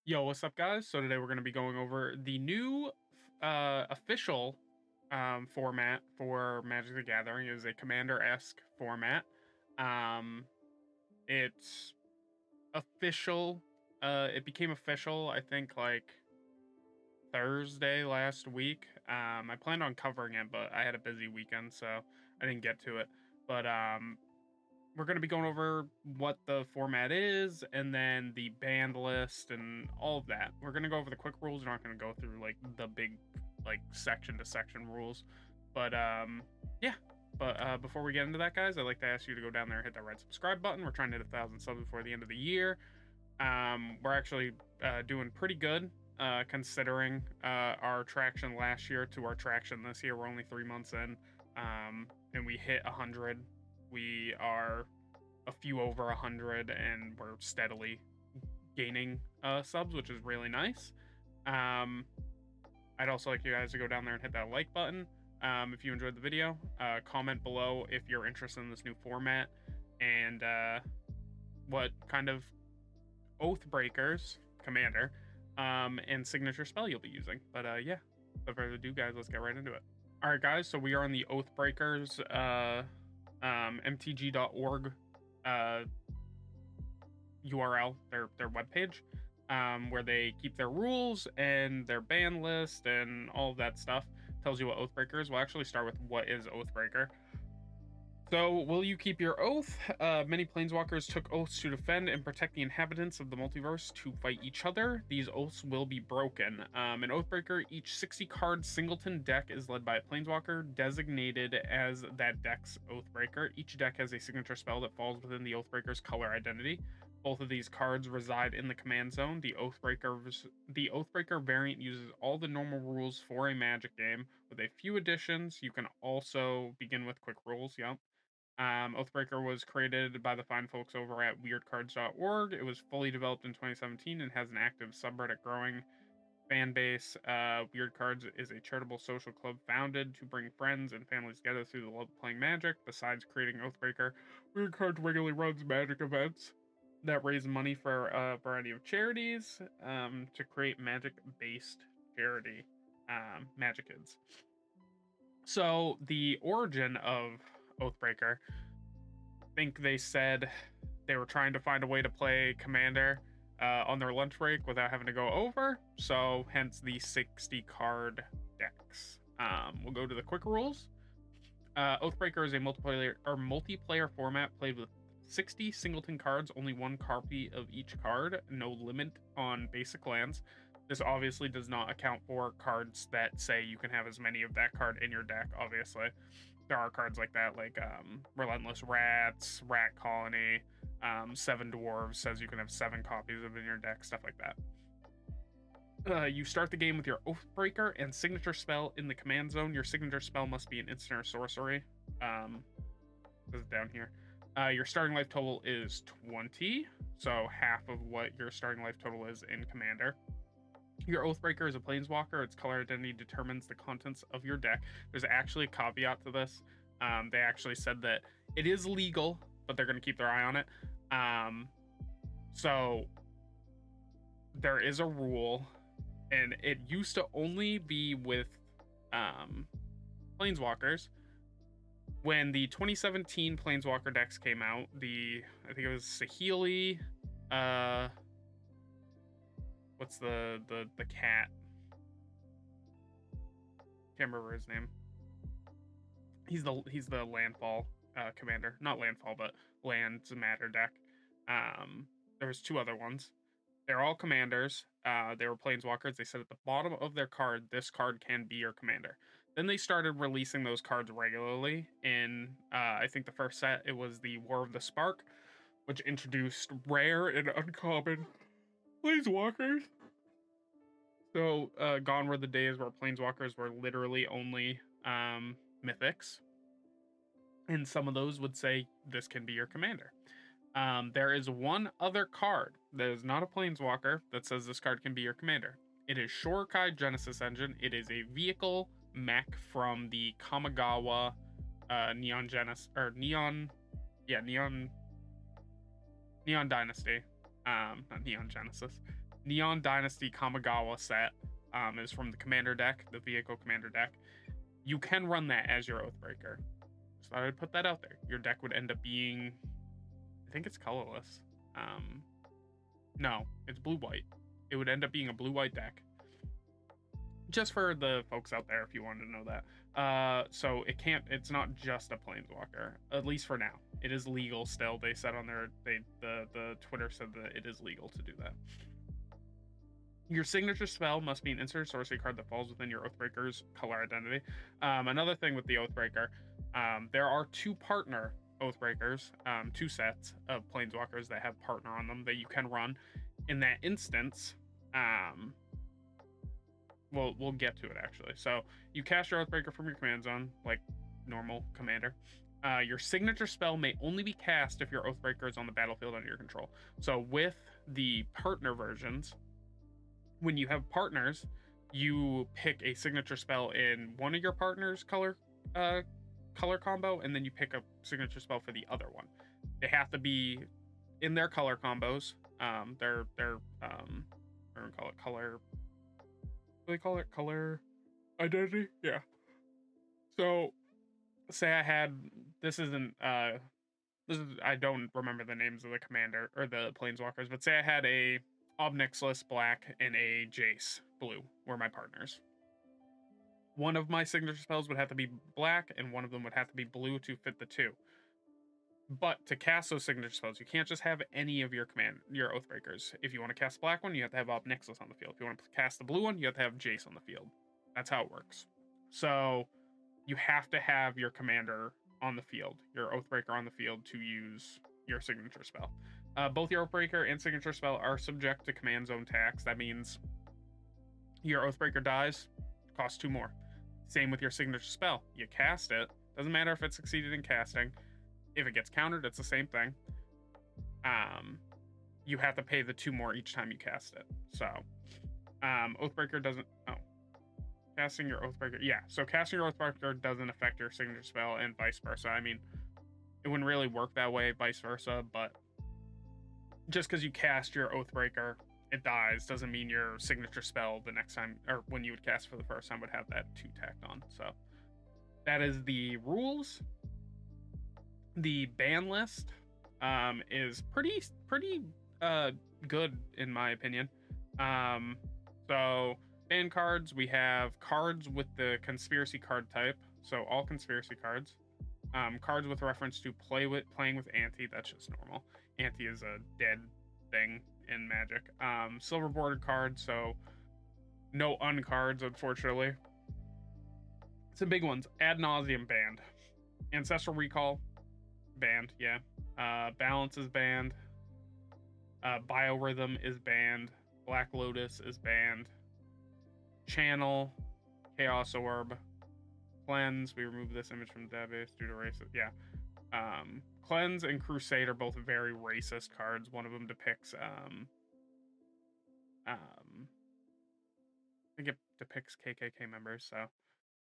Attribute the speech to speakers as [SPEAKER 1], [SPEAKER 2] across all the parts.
[SPEAKER 1] Yo, what's up, guys? So today we're going to be going over the new official format for Magic the Gathering. It is a commander-esque format. Um, it's official. It became official, I think, like Thursday last week. I planned on covering it, but I had a busy weekend, so I didn't get to it. But we're going to be going over what the format is and then the band list and all of that. We're going to go over the quick rules. We're not going to go through like the big like section to section rules. But yeah. But before we get into that, guys, I'd like to ask you to go down there and hit that red subscribe button. We're trying to hit 1,000 subs before the end of the year. We're actually doing pretty good considering our traction last year to our traction this year. We're only 3 months in, and we hit 100. We are a few over 100, and we're steadily gaining subs, which is really nice. I'd also like you guys to go down there and hit that like button if you enjoyed the video. Comment below if you're interested in this new format and what kind of Oathbreakers, Commander, and signature spell you'll be using. But yeah, without further ado, guys, let's get right into it. All right, guys, so we are on the Oathbreakers mtg.org URL, their webpage, where they keep their rules and their ban list and all of that stuff. Tells you what Oathbreaker is. We'll actually start with what is Oathbreaker. So, will you keep your oath? Many planeswalkers took oaths to defend and protect the inhabitants of the multiverse to fight each other. These oaths will be broken. In Oathbreaker, each 60-card singleton deck is led by a planeswalker designated as that deck's Oathbreaker. Each deck has a signature spell that falls within the Oathbreaker's color identity. Both of these cards reside in the command zone. The Oathbreaker variant uses all the normal rules for a Magic game, with a few additions. You can also begin with quick rules. Yep. Oathbreaker was created by the fine folks over at weirdcards.org. It was fully developed in 2017 and has an active subreddit growing fan base. Weird Cards is a charitable social club founded to bring friends and families together through the love of playing Magic. Besides creating Oathbreaker, Weird Cards regularly runs Magic events that raise money for a variety of charities to create Magic-based charity, Magic Kids. So the origin of Oathbreaker, I think they said they were trying to find a way to play Commander on their lunch break without having to go over, so hence the 60 card decks. We'll go to the quick rules. Oathbreaker is a multiplayer format played with 60 singleton cards, only one copy of each card, no limit on basic lands. This obviously does not account for cards that say you can have as many of that card in your deck, obviously. There are cards like that, like Relentless Rats, Rat Colony, Seven Dwarves says you can have 7 copies of it in your deck, stuff like that. You start the game with your Oathbreaker and signature spell in the command zone. Your signature spell must be an instant or sorcery. This is down here. Your starting life total is 20, so half of what your starting life total is in Commander. Your Oathbreaker is a planeswalker. Its color identity determines the contents of your deck. There's actually a caveat to this. They actually said that it is legal, but they're going to keep their eye on it. So there is a rule, and it used to only be with planeswalkers. When the 2017 planeswalker decks came out, I think it was Saheeli, what's the cat? Can't remember his name. He's the landfall commander, not landfall, but lands matter deck. There was 2 other ones. They're all commanders. They were planeswalkers. They said at the bottom of their card, this card can be your commander. Then they started releasing those cards regularly. In I think the first set, it was the War of the Spark, which introduced rare and uncommon planeswalkers. So gone were the days where planeswalkers were literally only mythics, and some of those would say this can be your commander. There is one other card that is not a planeswalker that says this card can be your commander. It is Shorokai Genesis Engine. It is a vehicle mech from the Kamigawa Neon Dynasty. Not Neon Genesis. Neon Dynasty Kamigawa set is from the commander deck, the vehicle commander deck. You can run that as your Oathbreaker. So I would put that out there. Your deck would end up being, I think it's colorless. No, it's blue-white. It would end up being a blue-white deck. Just for the folks out there, if you wanted to know that. So it's not just a Planeswalker, at least for now. It is legal still. They said on the Twitter said that it is legal to do that. Your signature spell must be an instant sorcery card that falls within your Oathbreaker's color identity. Another thing with the Oathbreaker, there are 2 partner Oathbreakers, 2 sets of Planeswalkers that have partner on them that you can run. In that instance, we'll get to it actually. So you cast your Oathbreaker from your command zone, like normal commander. Your signature spell may only be cast if your Oathbreaker is on the battlefield under your control. So with the partner versions, when you have partners, you pick a signature spell in one of your partners' color combo, and then you pick a signature spell for the other one. They have to be in their color combos. They're we're gonna call it color. What do they call it? Color identity? Yeah. So say I had I don't remember the names of the commander or the planeswalkers, but say I had a Obnixilus black and a Jace blue were my partners. One of my signature spells would have to be black, and one of them would have to be blue to fit the 2. But to cast those signature spells, you can't just have any of your Oathbreakers. If you want to cast the black one, you have to have Obnixilus on the field. If you want to cast the blue one, you have to have Jace on the field. That's how it works. So you have to have your commander on the field, your Oathbreaker on the field to use your signature spell. Both your Oathbreaker and signature spell are subject to command zone tax. That means your Oathbreaker dies, costs 2 more. Same with your signature spell. You cast it, doesn't matter if it succeeded in casting. If it gets countered, it's the same thing. You have to pay the 2 more each time you cast it. So, Oathbreaker doesn't. Oh, casting your Oathbreaker. Yeah, so casting your Oathbreaker doesn't affect your signature spell, and vice versa. I mean, it wouldn't really work that way, vice versa. But just because you cast your Oathbreaker, it dies, doesn't mean your signature spell the next time, or when you would cast for the first time, would have that 2 tacked on. So that is the rules. The ban list is pretty good in my opinion. So ban cards, we have cards with the conspiracy card type, so all conspiracy cards. Cards with reference to playing with anti, that's just normal. Anti is a dead thing in Magic. Silver bordered cards, so no uncards, unfortunately. Some big ones: Ad Nauseam banned, Ancestral Recall banned, yeah. Balance is banned. Biorhythm is banned. Black Lotus is banned. Channel, Chaos Orb, Cleanse. We removed this image from the database due to racist. Yeah. Cleanse and Crusade are both very racist cards. One of them depicts I think it depicts KKK members, so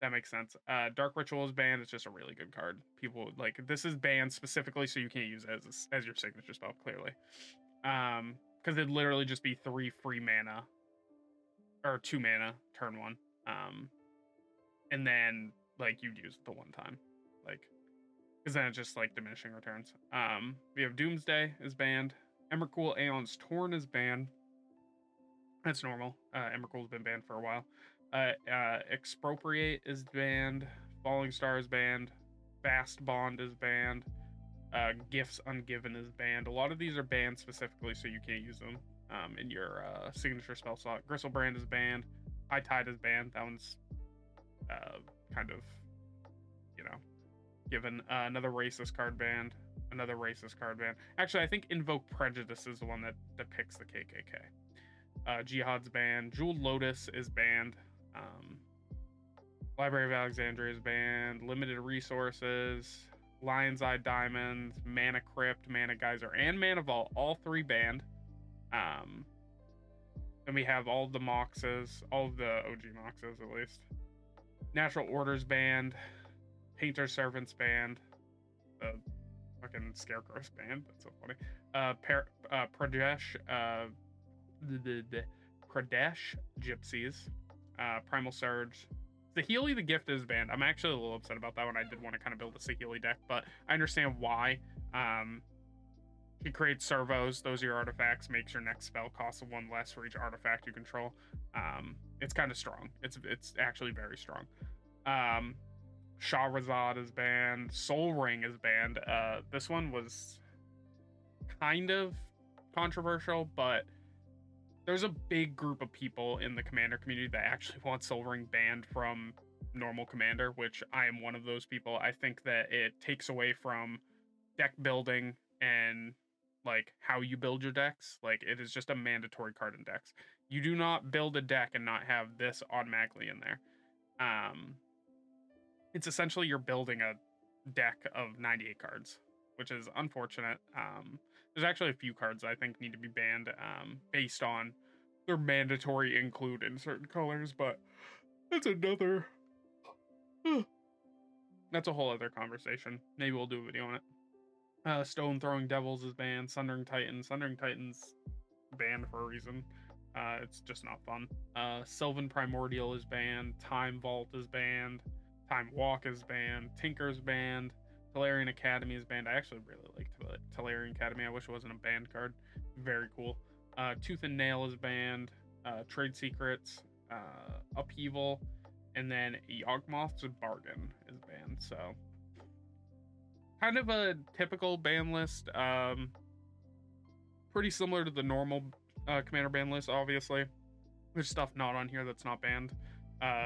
[SPEAKER 1] that makes sense. Dark Ritual is banned. It's just a really good card. People like this is banned specifically so you can't use it as your signature spell, clearly. Because it'd literally just be 3 free mana or 2 mana turn 1. And then like you'd use it the one time, like, because then it's just like diminishing returns. We have Doomsday is banned. Emrakul Aeon's Torn is banned. That's normal. Emrakul's been banned for a while. Expropriate is banned. Falling Star is banned. Fast Bond is banned. Gifts Ungiven is banned. A lot of these are banned specifically so you can't use them in your signature spell slot. Gristlebrand is banned. High Tide is banned. That one's kind of, given. Another racist card banned. Another racist card banned. Actually, I think Invoke Prejudice is the one that depicts the KKK. Jihad's banned. Jeweled Lotus is banned. Library of Alexandria is banned. Limited Resources, Lion's Eye Diamonds, Mana Crypt, Mana Geyser, and Mana Vault, all 3 banned. Then we have all the Moxes, all of the OG Moxes at least. Natural Orders banned. Painter Servants banned. Fucking Scarecrow's banned. That's so funny. Pradesh the Pradesh Gypsies, Primal Surge. Sahili the Gift is banned. I'm actually a little upset about that one. I did want to kind of build a Sahili deck, but I understand why. Um, he creates servos. Those are your artifacts. Makes your next spell cost one less for each artifact you control. It's kind of strong. It's actually very strong. Um, Shahrazad is banned. Soul Ring is banned. This one was kind of controversial, but there's a big group of people in the Commander community that actually want Soul Ring banned from normal Commander, which I am one of those people. I think that it takes away from deck building and like how you build your decks. Like it is just a mandatory card in decks. You do not build a deck and not have this automatically in there. Um, it's essentially you're building a deck of 98 cards, which is unfortunate. There's actually a few cards I think need to be banned based on their mandatory include in certain colors, but that's another. That's a whole other conversation. Maybe we'll do a video on it. Stone Throwing Devils is banned. Sundering Titans. Sundering Titans banned for a reason. It's just not fun. Sylvan Primordial is banned. Time Vault is banned. Time Walk is banned. Tinker's banned. Tolarian Academy is banned. I actually really like Tolarian Academy. I wish it wasn't a banned card. Very cool. Tooth and Nail is banned. Trade Secrets. Upheaval. And then Yawgmoth's Bargain is banned. So kind of a typical ban list. Pretty similar to the normal Commander ban list, obviously. There's stuff not on here that's not banned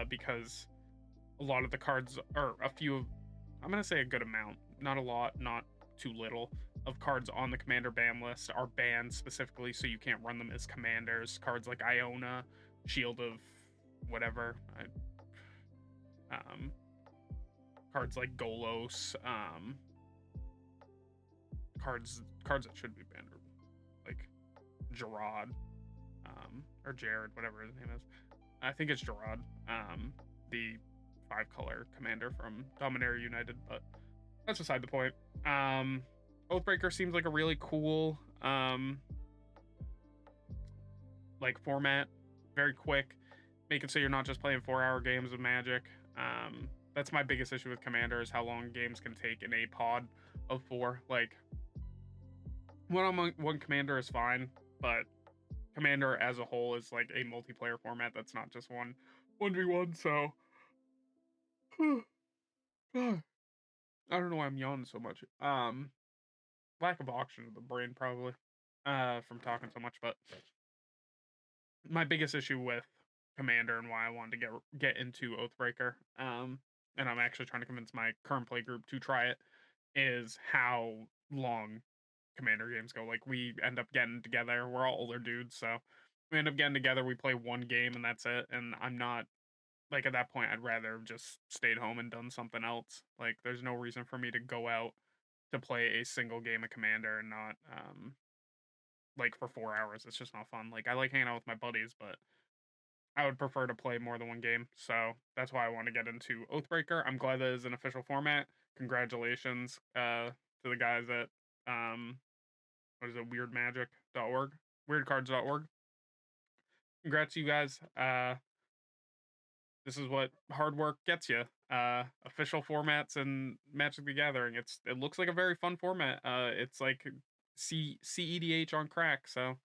[SPEAKER 1] because a lot of the cards, or a few of, I'm going to say a good amount, not a lot, not too little, of cards on the Commander ban list are banned specifically so you can't run them as commanders. Cards like Iona, Shield of whatever, cards like Golos, cards that should be banned, like Gerard, or Jared, whatever his name is. I think it's Gerard, the 5-color commander from Dominaria United, but that's beside the point. Oathbreaker seems like a really cool like format, very quick, make it so you're not just playing 4-hour games of Magic. That's my biggest issue with Commander is how long games can take in a pod of 4. Like one commander is fine, but Commander as a whole is like a multiplayer format that's not just 1v1. So I don't know why I'm yawning so much. Lack of oxygen in the brain probably from talking so much. But my biggest issue with Commander and why I wanted to get into Oathbreaker, and I'm actually trying to convince my current play group to try it, is how long Commander games go. Like we end up getting together. We're all older dudes, so we end up getting together. We play one game and that's it. And I'm not like at that point. I'd rather have just stayed home and done something else. Like there's no reason for me to go out to play a single game of Commander and not like for 4 hours. It's just not fun. Like I like hanging out with my buddies, but I would prefer to play more than one game. So that's why I want to get into Oathbreaker. I'm glad that is an official format. Congratulations to the guys at what is it, weirdmagic.org, weirdcards.org. Congrats, you guys. This is what hard work gets you. Official formats and Magic the Gathering. It looks like a very fun format. It's like CEDH on crack. So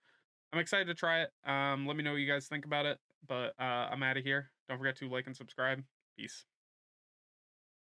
[SPEAKER 1] I'm excited to try it. Let me know what you guys think about it. But I'm out of here. Don't forget to like and subscribe. Peace.